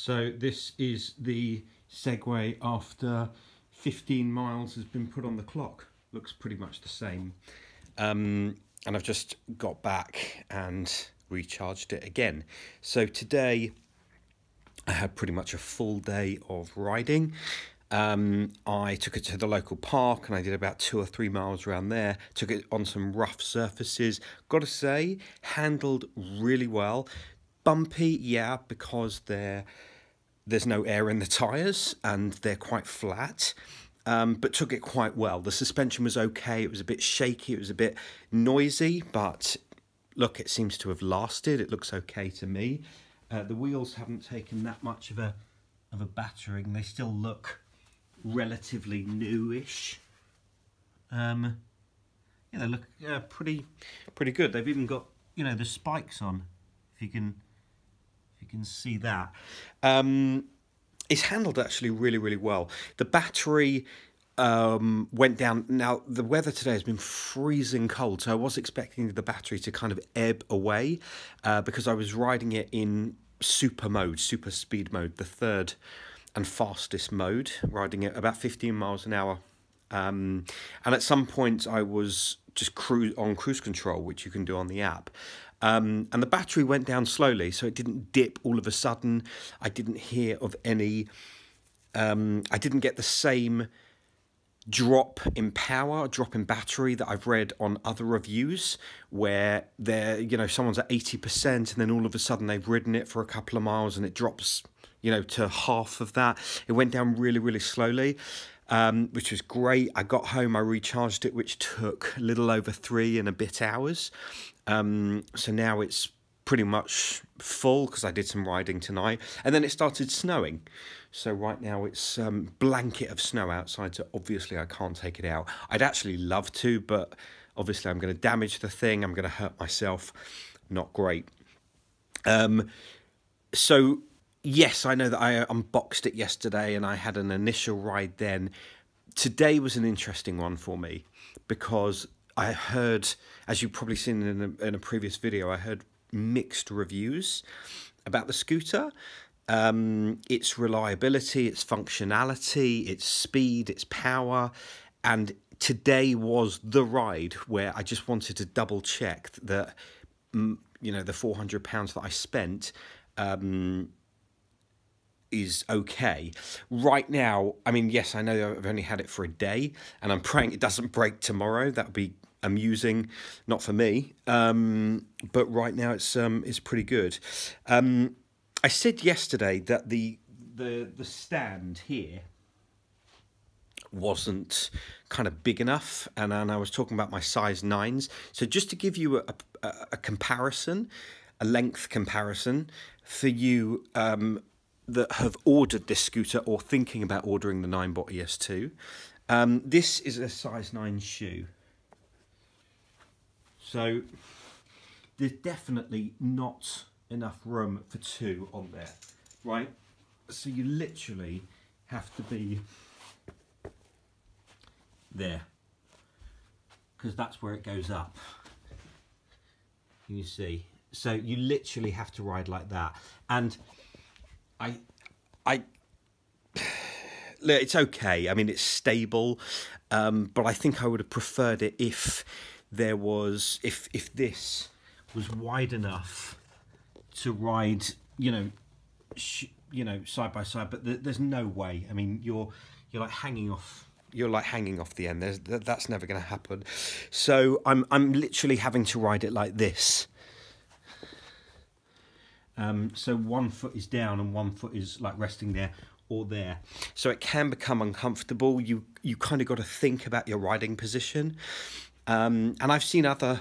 So this is the Segway after 15 miles has been put on the clock. Looks pretty much the same. And I've just got back and recharged it again. So today I had pretty much a full day of riding. I took it to the local park and I did about 2 or 3 miles around there. Took it on some rough surfaces. Got to say, handled really well. Bumpy, yeah, because there's no air in the tyres and they're quite flat. But took it quite well. The suspension was okay. It was a bit shaky. It was a bit noisy, but look, it seems to have lasted. It looks okay to me. The wheels haven't taken that much of a battering. They still look relatively newish. Yeah, they look pretty good. They've even got, you know, the spikes on. If you can see that. It's handled actually really well. The battery went down. Now the weather today has been freezing cold, so I was expecting the battery to kind of ebb away because I was riding it in super mode, super speed mode, the third and fastest mode, riding it about 15 miles an hour. And at some point I was just on cruise control, which you can do on the app. And the battery went down slowly, so it didn't dip all of a sudden. I didn't hear of any, I didn't get the same drop in power, drop in battery that I've read on other reviews where someone's at 80% and then all of a sudden they've ridden it for a couple of miles and it drops, to half of that. It went down really slowly. Which was great. I got home, I recharged it, which took a little over 3 and a bit hours. So now it's pretty much full because I did some riding tonight. And then it started snowing. So right now it's blanket of snow outside, so obviously I can't take it out. I'd actually love to, but obviously I'm going to damage the thing. I'm going to hurt myself. Not great. So yes, I know that I unboxed it yesterday and I had an initial ride then. Today was an interesting one for me because I heard, as you've probably seen in a previous video, I heard mixed reviews about the scooter. Its reliability, its functionality, its speed, its power. And today was the ride where I just wanted to double check that, the £400 that I spent, is okay. Right now, I mean, yes, I know I've only had it for a day and I'm praying it doesn't break tomorrow. That would be amusing, not for me. But right now it's pretty good. I said yesterday that the stand here wasn't kind of big enough, and I was talking about my size 9s. So just to give you a comparison, a length comparison for you that have ordered this scooter or thinking about ordering the Ninebot ES2. This is a size 9 shoe. So there's definitely not enough room for 2 on there, right? So you literally have to be there because that's where it goes up. You see. So you literally have to ride like that. And it's okay. I mean, it's stable, but I think I would have preferred it if there was, if this was wide enough to ride, side by side. But there's no way. I mean, you're like hanging off. You're like hanging off the end. That's never going to happen. So I'm literally having to ride it like this. So one foot is down and one foot is like resting there or there. So it can become uncomfortable. You kind of got to think about your riding position. And I've seen other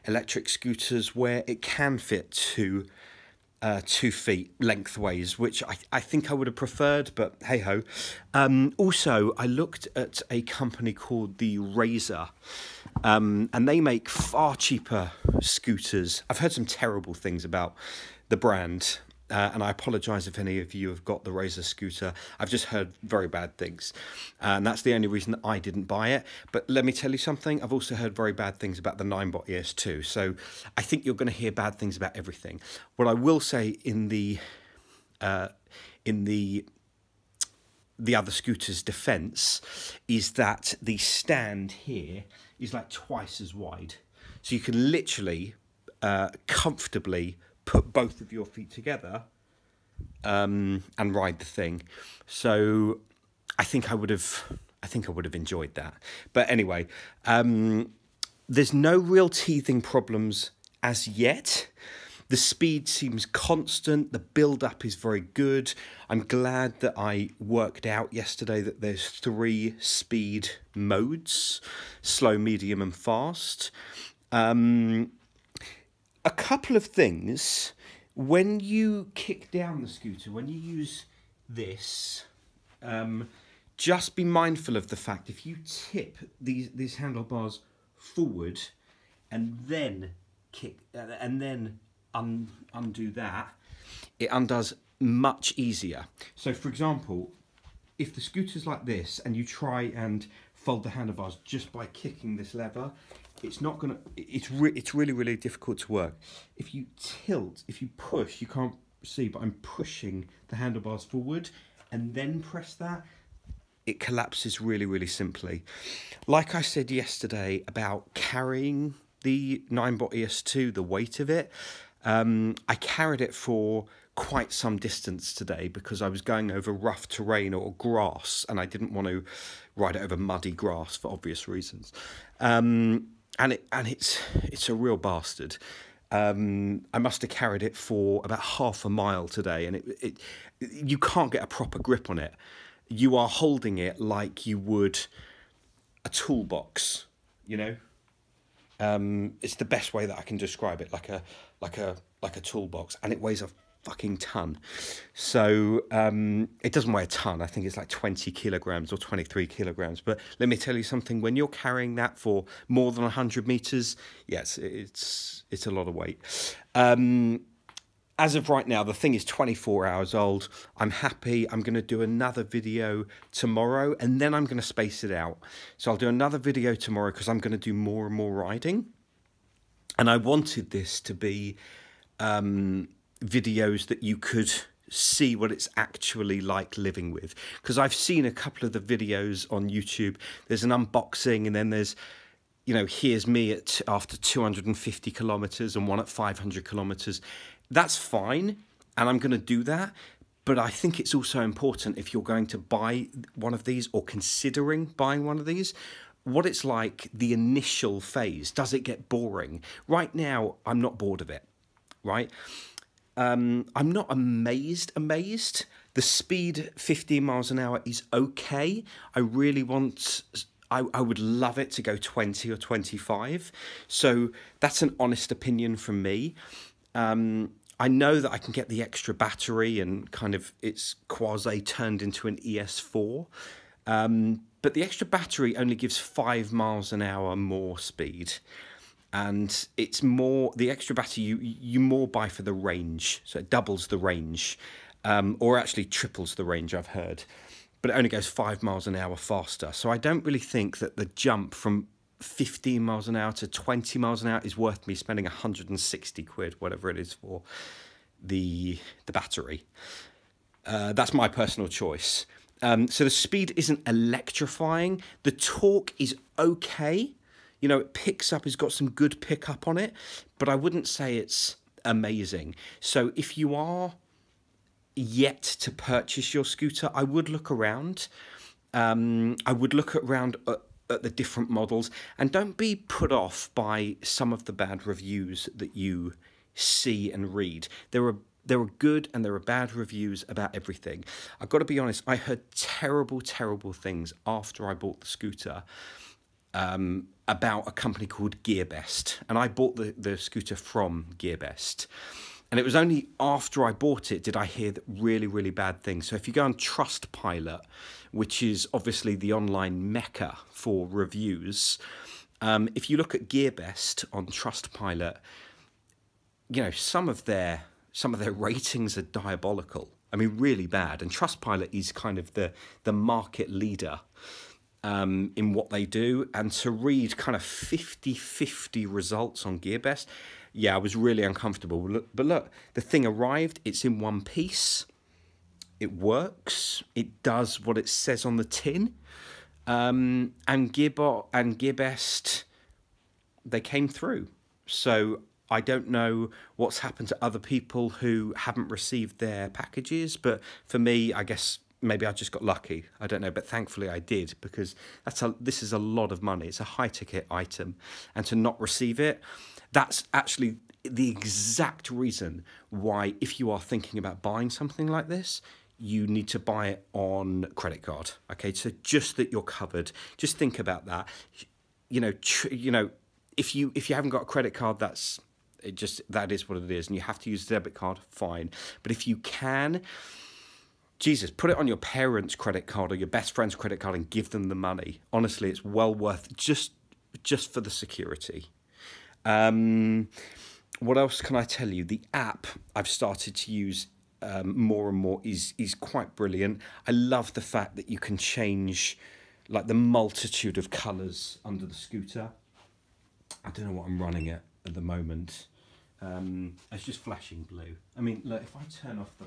electric scooters where it can fit 2 feet lengthways, which I think I would have preferred, but hey ho. Also, I looked at a company called the Razor, and they make far cheaper scooters. I've heard some terrible things about the brand, and I apologise if any of you have got the Razor scooter. I've just heard very bad things, and that's the only reason that I didn't buy it. But let me tell you something, I've also heard very bad things about the Ninebot ES2, so I think you're going to hear bad things about everything. What I will say in the in the other scooter's defence is that the stand here is like twice as wide. So you can literally comfortably put both of your feet together and ride the thing. So I think I would have enjoyed that. But anyway, there's no real teething problems as yet. The speed seems constant. The build-up is very good. I'm glad that I worked out yesterday that there's 3 speed modes: slow, medium, and fast. A couple of things. When you kick down the scooter, when you use this, just be mindful of the fact if you tip these handlebars forward and then kick and then undo that, it undoes much easier. So for example, if the scooter's like this and you try and fold the handlebars just by kicking this lever, it's not gonna, it's really, really difficult to work. If you tilt, if you push, you can't see, but I'm pushing the handlebars forward and then press that, it collapses really, really simply. Like I said yesterday about carrying the Ninebot ES2, the weight of it, I carried it for quite some distance today because I was going over rough terrain or grass and I didn't want to ride it over muddy grass for obvious reasons. And it's a real bastard. I must have carried it for about half a mile today, and you can't get a proper grip on it. You are holding it like you would a toolbox, you know. It's the best way that I can describe it, like a toolbox, and it weighs a fucking ton. So it doesn't weigh a ton. I think it's like 20 kilograms or 23 kilograms. But let me tell you something: when you're carrying that for more than 100 meters, yes, it's a lot of weight. As of right now, the thing is 24 hours old. I'm happy. I'm going to do another video tomorrow, and then I'm going to space it out. So I'll do another video tomorrow because I'm going to do more and more riding. And I wanted this to be videos that you could see what it's actually like living with. Because I've seen a couple of the videos on YouTube. There's an unboxing, and then there's, you know, here's me after 250 kilometers and one at 500 kilometers. That's fine, and I'm going to do that, but I think it's also important if you're going to buy one of these or considering buying one of these, what it's like the initial phase. Does it get boring? Right now, I'm not bored of it, right? I'm not amazed. The speed, 15 miles an hour, is okay. I really want... I would love it to go 20 or 25. So that's an honest opinion from me. I know that I can get the extra battery and kind of it's quasi turned into an ES4. But the extra battery only gives 5 miles an hour more speed. And it's more, the extra battery you more buy for the range. So it doubles the range, or actually triples the range, I've heard. But it only goes 5 miles an hour faster. So I don't really think that the jump from 15 miles an hour to 20 miles an hour is worth me spending 160 quid, whatever it is, for the battery. That's my personal choice. So the speed isn't electrifying. The torque is okay. You know, it picks up, it's got some good pickup on it, but I wouldn't say it's amazing. So if you are yet to purchase your scooter, I would look around. I would look around at the different models, and don't be put off by some of the bad reviews that you see and read. There are good and there are bad reviews about everything. I've got to be honest, I heard terrible things after I bought the scooter about a company called GearBest, and I bought the scooter from GearBest. And it was only after I bought it did I hear really bad things. So if you go on Trustpilot, which is obviously the online mecca for reviews, if you look at GearBest on Trustpilot, you know, some of their ratings are diabolical. I mean, really bad. And Trustpilot is kind of the market leader in what they do. And to read kind of 50-50 results on GearBest, yeah, I was really uncomfortable. But look, the thing arrived. It's in one piece. it works. It does what it says on the tin. And Gearbot and Gearbest, they came through. So I don't know what's happened to other people who haven't received their packages, but for me, I guess maybe I just got lucky. I don't know, but thankfully I did, because this is a lot of money. It's a high-ticket item, and to not receive it, that's actually the exact reason why, if you are thinking about buying something like this, you need to buy it on credit card. Okay, so just that you're covered. Just think about that. You know, if you haven't got a credit card, that is what it is, and you have to use a debit card, fine. But if you can, Jesus, put it on your parents' credit card or your best friend's credit card and give them the money. Honestly, it's well worth just for the security. What else can I tell you? The app I've started to use more and more is quite brilliant. I love the fact that you can change like the multitude of colours under the scooter. I don't know what I'm running at the moment. It's just flashing blue. I mean, look, if I turn off the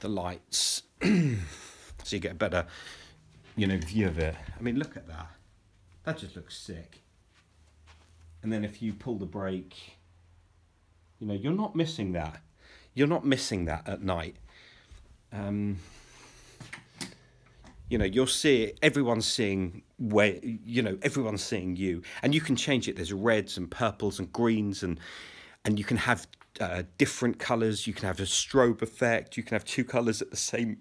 lights, so you get a better, view of it. I mean, look at that. That just looks sick. And then if you pull the brake, you're not missing that. You're not missing that at night. You'll see it, everyone's seeing everyone's seeing you, and you can change it. There's reds and purples and greens, and you can have different colours. You can have a strobe effect. You can have two colours at the same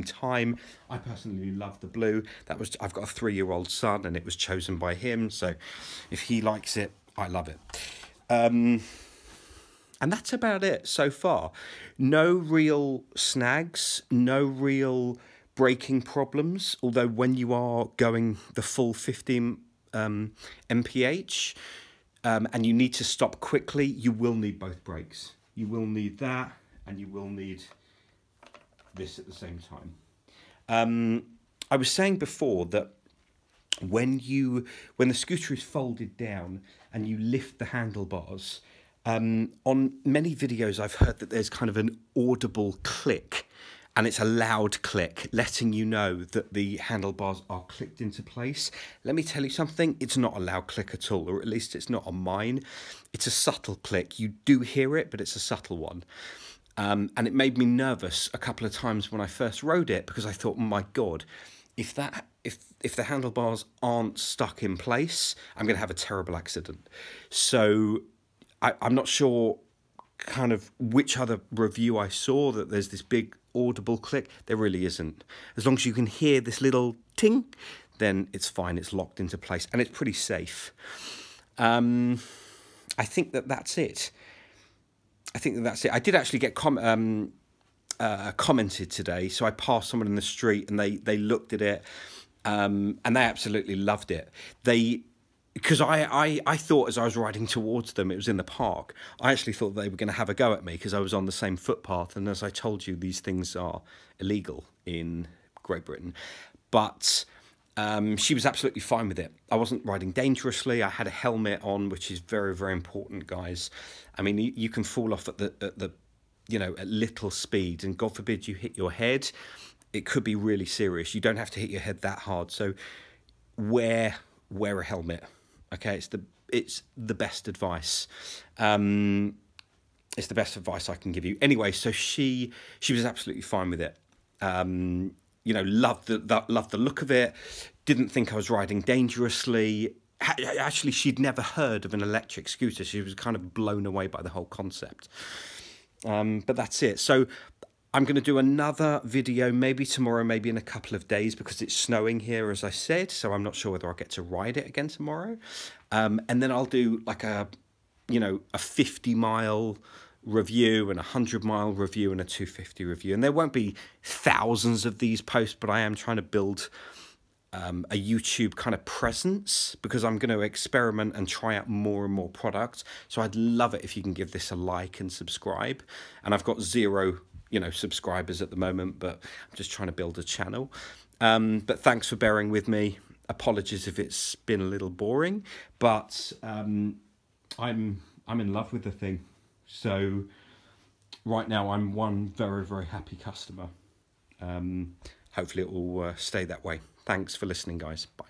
time. I personally love the blue. I've got a 3-year-old son, and it was chosen by him. So if he likes it, I love it. And that's about it so far. No real snags, no real braking problems. Although when you are going the full 15 mph and you need to stop quickly, you will need both brakes. You will need that, and you will need this at the same time. I was saying before that when the scooter is folded down and you lift the handlebars, on many videos I've heard that there's kind of an audible click, and it's a loud click letting you know that the handlebars are clicked into place. Let me tell you something, it's not a loud click at all, or at least it's not on mine. It's a subtle click. You do hear it, but it's a subtle one. And it made me nervous a couple of times when I first rode it, because I thought, oh my God, if the handlebars aren't stuck in place, I'm going to have a terrible accident. So I'm not sure kind of which other review I saw that there's this big audible click. There really isn't. As long as you can hear this little ting, then it's fine. It's locked into place, and it's pretty safe. I think that's it. I did actually get commented today. So I passed someone in the street, and they looked at it, and they absolutely loved it. Because I thought, as I was riding towards them, it was in the park, I actually thought they were going to have a go at me because I was on the same footpath. And as I told you, these things are illegal in Great Britain. But she was absolutely fine with it. I wasn't riding dangerously. I had a helmet on, which is very, very important, guys. I mean, you can fall off at little speed, and God forbid you hit your head. It could be really serious. You don't have to hit your head that hard. So wear a helmet. Okay, it's the best advice. It's the best advice I can give you. Anyway, so she was absolutely fine with it. Loved the look of it. Didn't think I was riding dangerously. Actually, she'd never heard of an electric scooter. She was kind of blown away by the whole concept. But that's it. So I'm going to do another video, maybe tomorrow, maybe in a couple of days, because it's snowing here, as I said. So I'm not sure whether I'll get to ride it again tomorrow. And then I'll do like a 50-mile review and a 100-mile review and a 250 review. And there won't be thousands of these posts, but I am trying to build a YouTube kind of presence, because I'm going to experiment and try out more and more products. So I'd love it if you can give this a like and subscribe. And I've got 0 subscribers at the moment, but I'm just trying to build a channel. But thanks for bearing with me. Apologies if it's been a little boring, but I'm I'm in love with the thing. So right now I'm one very, very happy customer. Hopefully it will stay that way. Thanks for listening, guys. Bye.